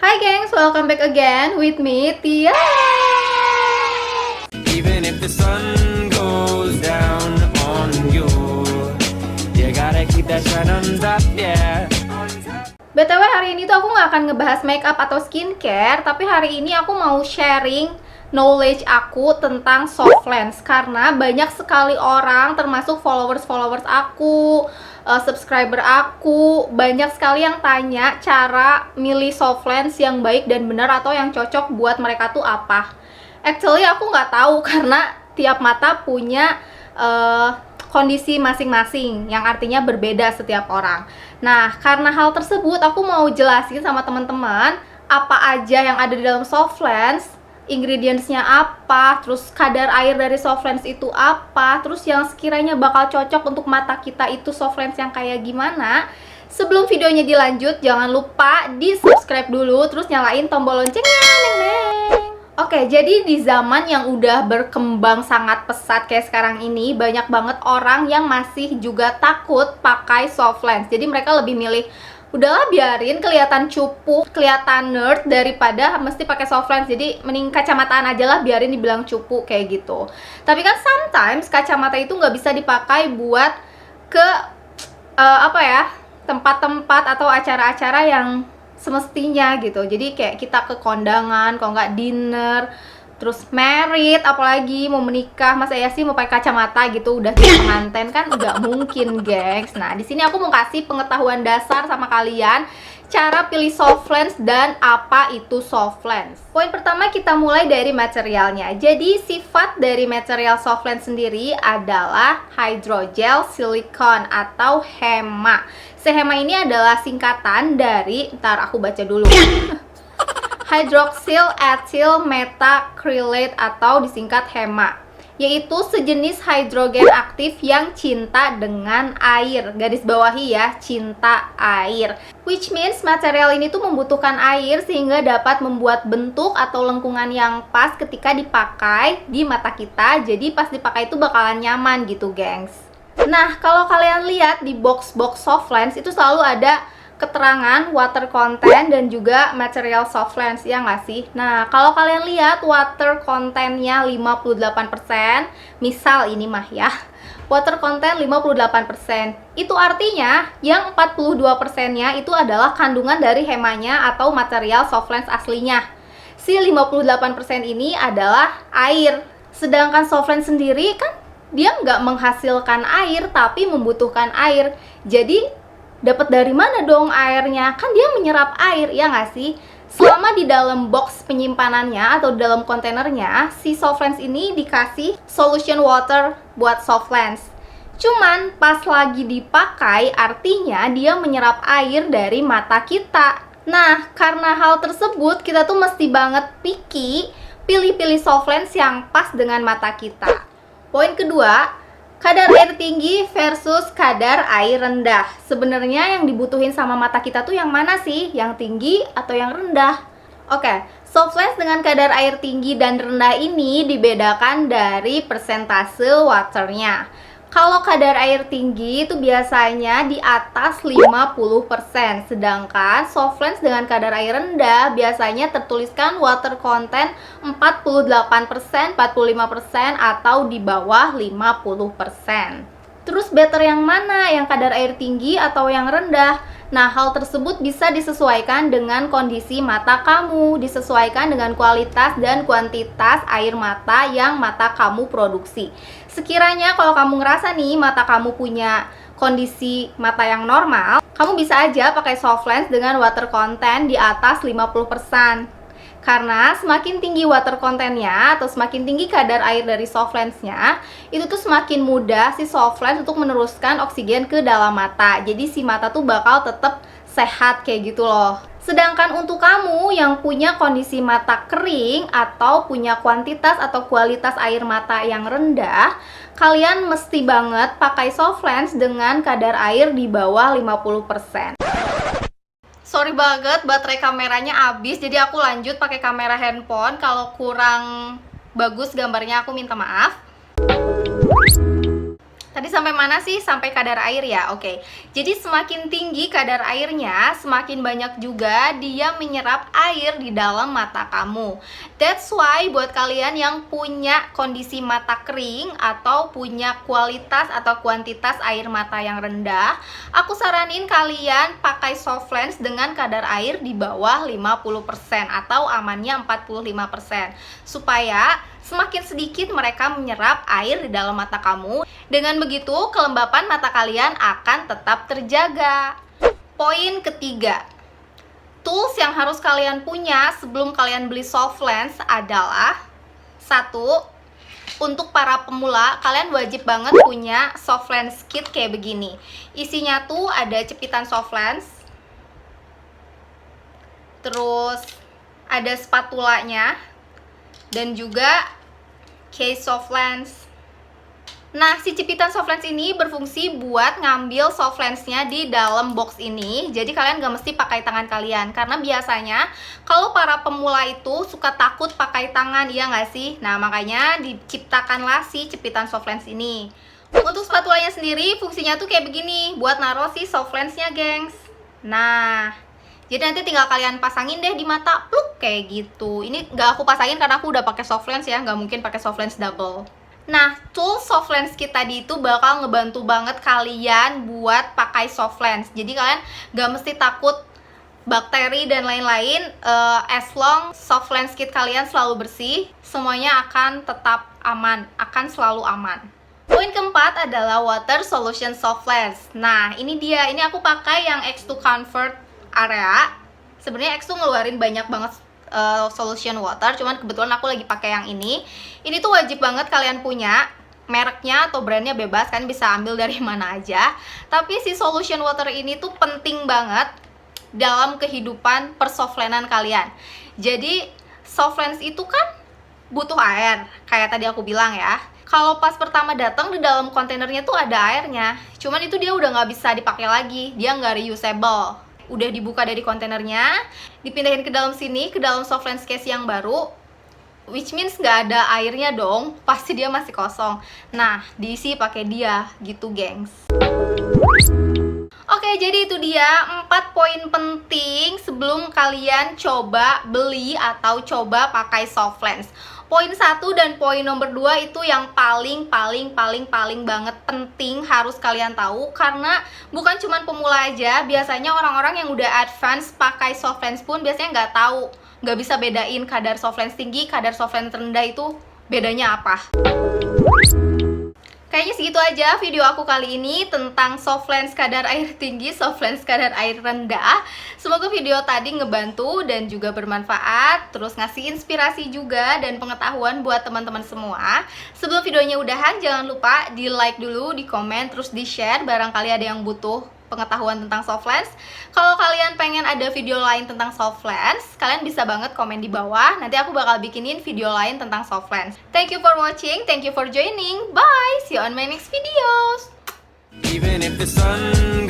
Hai gengs, welcome back again with me, Tia. Even if the sun goes down on you, you gotta keep that shine on top, yeah. BTW hari ini tuh aku nggak akan ngebahas makeup atau skincare, tapi hari ini aku mau sharing knowledge aku tentang soft lens. Karena banyak sekali orang, termasuk followers aku, subscriber aku, banyak sekali yang tanya cara milih soft lens yang baik dan benar atau yang cocok buat mereka tuh apa. Actually aku nggak tahu karena tiap mata punya kondisi masing-masing, yang artinya berbeda setiap orang. Nah, karena hal tersebut aku mau jelasin sama teman-teman apa aja yang ada di dalam soft lens, ingredientsnya apa, terus kadar air dari soft lens itu apa, terus yang sekiranya bakal cocok untuk mata kita itu soft lens yang kayak gimana. Sebelum videonya dilanjut, jangan lupa di subscribe dulu, terus nyalain tombol loncengnya, neng. Oke, jadi di zaman yang udah berkembang sangat pesat kayak sekarang ini, banyak banget orang yang masih juga takut pakai soft lens. Jadi mereka lebih milih, udahlah biarin kelihatan cupu, kelihatan nerd daripada mesti pakai soft lens. Jadi mending kacamataan aja lah, biarin dibilang cupu kayak gitu. Tapi kan sometimes kacamata itu nggak bisa dipakai buat ke tempat-tempat atau acara-acara yang semestinya gitu. Jadi kayak kita ke kondangan, kalau nggak dinner, terus married, apalagi mau menikah, masa ya sih mau pakai kacamata gitu udah di pengantin, kan nggak mungkin, gengs. Nah, di sini aku mau kasih pengetahuan dasar sama kalian cara pilih soft lens dan apa itu soft lens. Poin pertama, kita mulai dari materialnya. Jadi sifat dari material soft lens sendiri adalah hydrogel silicone atau HEMA. HEMA ini adalah singkatan dari, ntar aku baca dulu, hydroxyl ethyl methacrylate atau disingkat HEMA, yaitu sejenis hidrogen aktif yang cinta dengan air. Garis bawahi ya, cinta air. Which means material ini tuh membutuhkan air sehingga dapat membuat bentuk atau lengkungan yang pas ketika dipakai di mata kita. Jadi pas dipakai itu bakalan nyaman gitu, gengs. Nah, kalau kalian lihat di box-box soft lens itu selalu ada keterangan water content dan juga material soft lens, ya nggak sih? Nah, kalau kalian lihat water contentnya 58%, misal ini mah ya, water content 58%, itu artinya yang 42%-nya itu adalah kandungan dari hemanya atau material soft lens aslinya. Si 58% ini adalah air. Sedangkan soft lens sendiri kan dia nggak menghasilkan air, tapi membutuhkan air. Jadi dapat dari mana dong airnya? Kan dia menyerap air, ya nggak sih? Selama di dalam box penyimpanannya atau di dalam kontainernya, si soft lens ini dikasih solution water buat soft lens. Cuman pas lagi dipakai, artinya dia menyerap air dari mata kita. Nah, karena hal tersebut, kita tuh mesti banget picky, pilih-pilih soft lens yang pas dengan mata kita. Poin kedua, kadar air tinggi versus kadar air rendah. Sebenarnya yang dibutuhin sama mata kita tuh yang mana sih? Yang tinggi atau yang rendah? Oke, soft lens dengan kadar air tinggi dan rendah ini dibedakan dari persentase waternya. Kalau kadar air tinggi itu biasanya di atas 50%, sedangkan soft lens dengan kadar air rendah biasanya tertuliskan water content 48%, 45% atau di bawah 50%. Terus better yang mana? Yang kadar air tinggi atau yang rendah? Nah, hal tersebut bisa disesuaikan dengan kondisi mata kamu, disesuaikan dengan kualitas dan kuantitas air mata yang mata kamu produksi. Sekiranya kalau kamu ngerasa nih mata kamu punya kondisi mata yang normal, kamu bisa aja pakai soft lens dengan water content di atas 50%. Karena semakin tinggi water contentnya atau semakin tinggi kadar air dari soft lensnya, itu tuh semakin mudah si soft lens untuk meneruskan oksigen ke dalam mata. Jadi si mata tuh bakal tetap sehat kayak gitu loh. Sedangkan untuk kamu yang punya kondisi mata kering atau punya kuantitas atau kualitas air mata yang rendah, kalian mesti banget pakai soft lens dengan kadar air di bawah 50%. Sorry banget, baterai kameranya habis, jadi aku lanjut pakai kamera handphone. Kalau kurang bagus gambarnya aku minta maaf. Tadi sampai mana sih? Sampai kadar air ya? Oke. Jadi semakin tinggi kadar airnya, semakin banyak juga dia menyerap air di dalam mata kamu. That's why buat kalian yang punya kondisi mata kering atau punya kualitas atau kuantitas air mata yang rendah, aku saranin kalian pakai soft lens dengan kadar air di bawah 50% atau amannya 45%. Supaya semakin sedikit mereka menyerap air di dalam mata kamu. Dengan begitu, kelembapan mata kalian akan tetap terjaga. Poin ketiga, tools yang harus kalian punya sebelum kalian beli soft lens adalah: satu, untuk para pemula, kalian wajib banget punya soft lens kit kayak begini. Isinya tuh ada cepitan soft lens, terus ada spatulanya, dan juga case soft lens. Nah, si cepitan soft lens ini berfungsi buat ngambil soft lensnya di dalam box ini. Jadi kalian gak mesti pakai tangan kalian, karena biasanya kalau para pemula itu suka takut pakai tangan, iya gak sih? Nah, makanya diciptakanlah si cepitan soft lens ini. Untuk spatulanya sendiri fungsinya tuh kayak begini, buat naruh si soft lensnya, gengs. Nah, jadi nanti tinggal kalian pasangin deh di mata, pluk, kayak gitu. Ini gak aku pasangin karena aku udah pakai soft lens ya, gak mungkin pakai soft lens double. Nah, tool soft lens kit tadi itu bakal ngebantu banget kalian buat pakai soft lens. Jadi kalian gak mesti takut bakteri dan lain-lain. As long soft lens kit kalian selalu bersih, semuanya akan tetap aman, akan selalu aman. Poin keempat adalah water solution soft lens. Nah, ini dia. Ini aku pakai yang X2 Comfort Area. Sebenarnya X2 ngeluarin banyak banget solution water, cuman kebetulan aku lagi pakai yang ini. Ini tuh wajib banget kalian punya. Mereknya atau brandnya bebas, kan bisa ambil dari mana aja. Tapi si solution water ini tuh penting banget dalam kehidupan persoftlens kalian. Jadi soft lens itu kan butuh air, kayak tadi aku bilang ya. Kalau pas pertama datang di dalam kontainernya tuh ada airnya, cuman itu dia udah nggak bisa dipakai lagi, dia nggak reusable. Udah dibuka dari kontainernya, dipindahin ke dalam sini, ke dalam soft lens case yang baru, which means nggak ada airnya dong, pasti dia masih kosong. Nah, diisi pakai dia, gitu gengs. Oke, jadi itu dia 4 poin penting sebelum kalian coba beli atau coba pakai soft lens. Poin 1 dan poin nomor 2 itu yang paling banget penting harus kalian tahu, karena bukan cuma pemula aja, biasanya orang-orang yang udah advance pakai soft lens pun biasanya nggak tahu, nggak bisa bedain kadar soft lens tinggi, kadar soft lens rendah itu bedanya apa. Kayaknya segitu aja video aku kali ini tentang soft lens kadar air tinggi, soft lens kadar air rendah. Semoga video tadi ngebantu dan juga bermanfaat, terus ngasih inspirasi juga dan pengetahuan buat teman-teman semua. Sebelum videonya udahan, jangan lupa di like dulu, di komen, terus di share barangkali ada yang butuh pengetahuan tentang soft lens. Kalau kalian pengen ada video lain tentang soft lens, kalian bisa banget komen di bawah. Nanti aku bakal bikinin video lain tentang soft lens. Thank you for watching, thank you for joining. Bye, see you on my next videos. Even if the sun